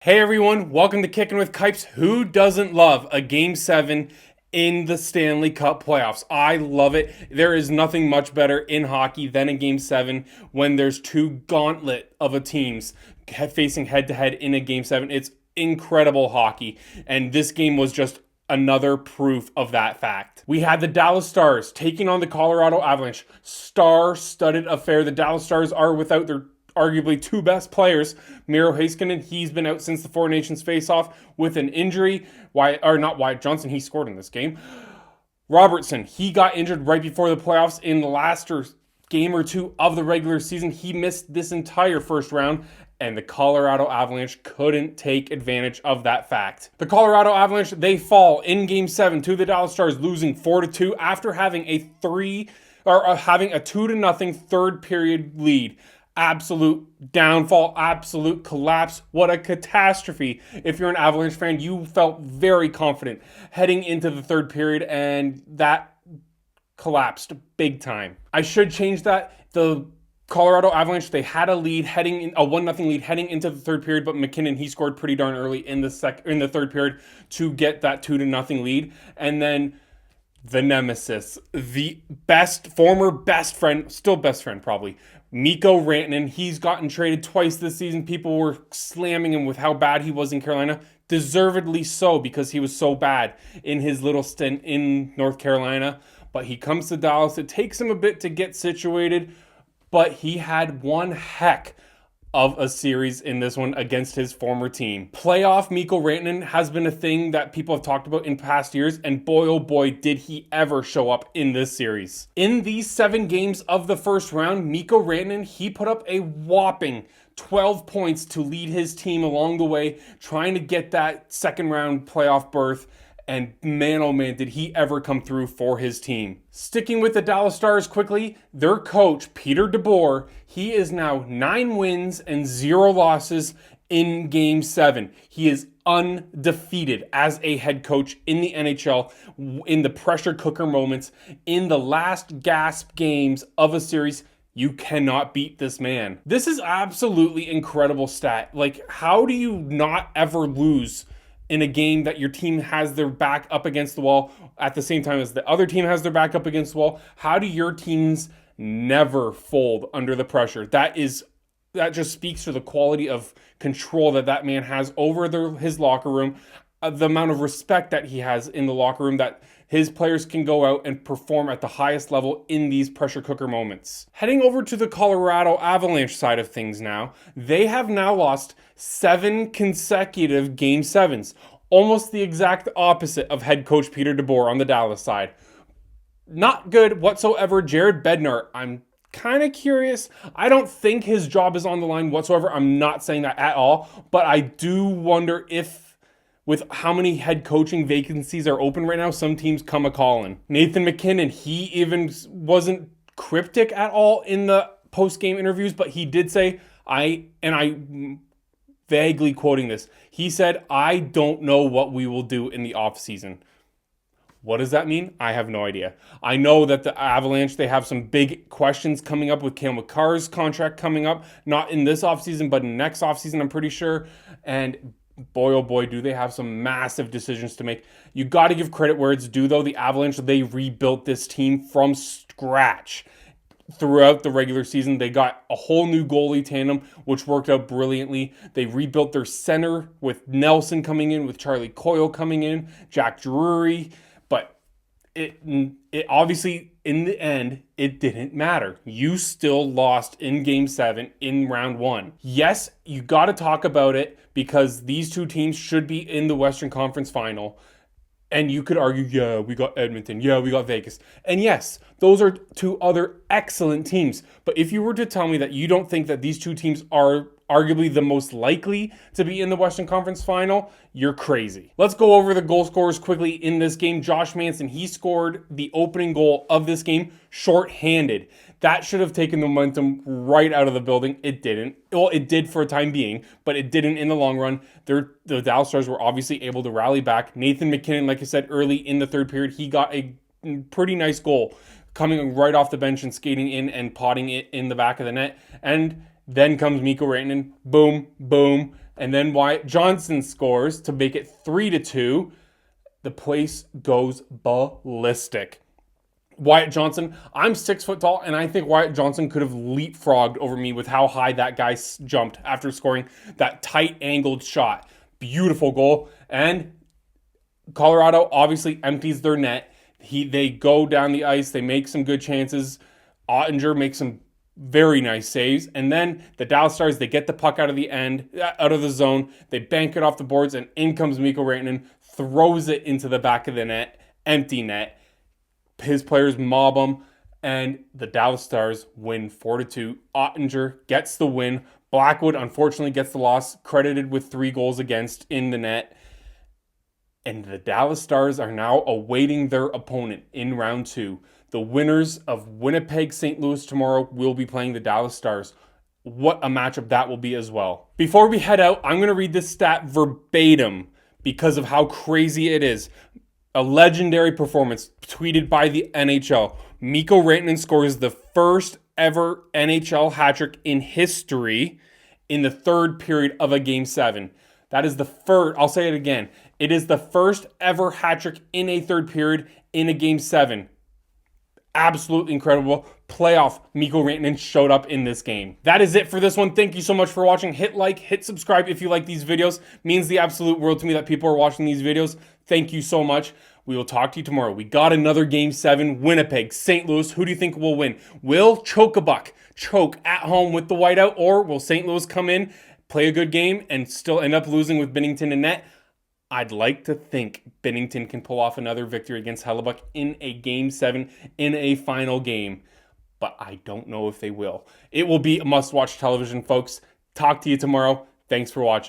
Hey everyone, welcome to Kicking with Kipes. Who doesn't love a Game 7 in the Stanley Cup playoffs? I love it. There is nothing much better in hockey than a Game 7 when there's two gauntlet of a teams facing head to head in a Game 7. It's incredible hockey, and this game was just another proof of that fact. We had the Dallas Stars taking on the Colorado Avalanche. Star-studded affair. The Dallas Stars are without their arguably two best players. Miro Heiskanen, he's been out since the Four Nations face-off with an injury. Not Wyatt Johnson, he scored in this game. Robertson, he got injured right before the playoffs in the last game or two of the regular season. He missed this entire first round, and the Colorado Avalanche couldn't take advantage of that fact. The Colorado Avalanche, they fall in Game 7 to the Dallas Stars, losing 4-2 after having a 2-0 third period lead. Absolute downfall, absolute collapse. What a catastrophe. If you're an Avalanche fan, you felt very confident heading into the third period, and that collapsed big time. I should change that. The Colorado Avalanche, they had a 1-0 lead heading into the third period, but McKinnon, he scored pretty darn early in the third period to get that 2-0 lead. And then the nemesis, the former best friend, still best friend probably, Mikko Rantanen. He's gotten traded twice this season. People were slamming him with how bad he was in Carolina. Deservedly so, because he was so bad in his little stint in North Carolina. But he comes to Dallas. It takes him a bit to get situated, but he had one heck of a series in this one against his former team. Playoff Mikko Rantanen has been a thing that people have talked about in past years, and boy oh boy did he ever show up in this series. In these 7 games of the first round, Mikko Rantanen, he put up a whopping 12 points to lead his team along the way, trying to get that second round playoff berth. And man, oh man, did he ever come through for his team. Sticking with the Dallas Stars quickly, their coach, Peter DeBoer, he is now 9 wins and 0 losses in Game 7. He is undefeated as a head coach in the NHL in the pressure cooker moments, in the last gasp games of a series. You cannot beat this man. This is absolutely incredible stat. Like, how do you not ever lose in a game that your team has their back up against the wall at the same time as the other team has their back up against the wall? How do your teams never fold under the pressure? That just speaks to the quality of control that man has over his locker room, the amount of respect that he has in the locker room, that his players can go out and perform at the highest level in these pressure cooker moments. Heading over to the Colorado Avalanche side of things now, they have now lost 7 consecutive Game 7s. Almost the exact opposite of head coach Peter DeBoer on the Dallas side. Not good whatsoever. Jared Bednar, I'm kind of curious. I don't think his job is on the line whatsoever. I'm not saying that at all, but I do wonder if, with how many head coaching vacancies are open right now, some teams come a-calling. Nathan McKinnon, he even wasn't cryptic at all in the post-game interviews, but he did say, I vaguely quoting this, he said, "I don't know what we will do in the offseason." What does that mean? I have no idea. I know that the Avalanche, they have some big questions coming up with Cale Makar's contract coming up, not in this offseason, but in next offseason, I'm pretty sure. And boy, oh boy, do they have some massive decisions to make. You got to give credit where it's due, though. The Avalanche, they rebuilt this team from scratch. Throughout the regular season, they got a whole new goalie tandem, which worked out brilliantly. They rebuilt their center with Nelson coming in, with Charlie Coyle coming in, Jack Drury. But it obviously, in the end, it didn't matter. You still lost in Game 7 in round 1. Yes, you got to talk about it because these two teams should be in the Western Conference Final. And you could argue, yeah, we got Edmonton. Yeah, we got Vegas. And yes, those are 2 other excellent teams. But if you were to tell me that you don't think that these 2 teams are arguably the most likely to be in the Western Conference Final, you're crazy. Let's go over the goal scorers quickly in this game. Josh Manson, he scored the opening goal of this game shorthanded. That should have taken the momentum right out of the building. It didn't. Well, it did for a time being, but it didn't in the long run. The Dallas Stars were obviously able to rally back. Nathan McKinnon, like I said, early in the third period, he got a pretty nice goal coming right off the bench and skating in and potting it in the back of the net. And then comes Mikko Rantanen. Boom, boom. and then Wyatt Johnson scores to make it 3-2. The place goes ballistic. Wyatt Johnson, I'm 6 foot tall, and I think Wyatt Johnson could have leapfrogged over me with how high that guy jumped after scoring that tight angled shot. Beautiful goal. And Colorado obviously empties their net. They go down the ice. They make some good chances. Ottinger makes some very nice saves. And then the Dallas Stars, they get the puck out of the zone. They bank it off the boards, and in comes Mikko Rantanen, throws it into the back of the net, empty net. His players mob him, and the Dallas Stars win 4-2. Ottinger gets the win. Blackwood, unfortunately, gets the loss, credited with 3 goals against in the net. And the Dallas Stars are now awaiting their opponent in round 2. The winners of Winnipeg St. Louis tomorrow will be playing the Dallas Stars. What a matchup that will be as well. Before we head out, I'm going to read this stat verbatim because of how crazy it is. A legendary performance tweeted by the NHL. Mikko Rantanen scores the first ever NHL hat trick in history in the third period of a Game 7. That is the first, I'll say it again. It is the first ever hat trick in a third period in a Game 7. Absolutely incredible. Playoff Mikko Rantanen showed up in this game. That is it for this one. Thank you so much for watching. Hit like, hit subscribe if you like these videos. It means the absolute world to me that people are watching these videos. Thank you so much. We will talk to you tomorrow. We got another Game 7. Winnipeg, St. Louis. Who do you think will win? Will Choke-a-Buck choke at home with the whiteout, or will St. Louis come in, play a good game, and still end up losing with Binnington in net? I'd like to think Binnington can pull off another victory against Hellebuck in a Game 7, in a final game. But I don't know if they will. It will be a must-watch television, folks. Talk to you tomorrow. Thanks for watching.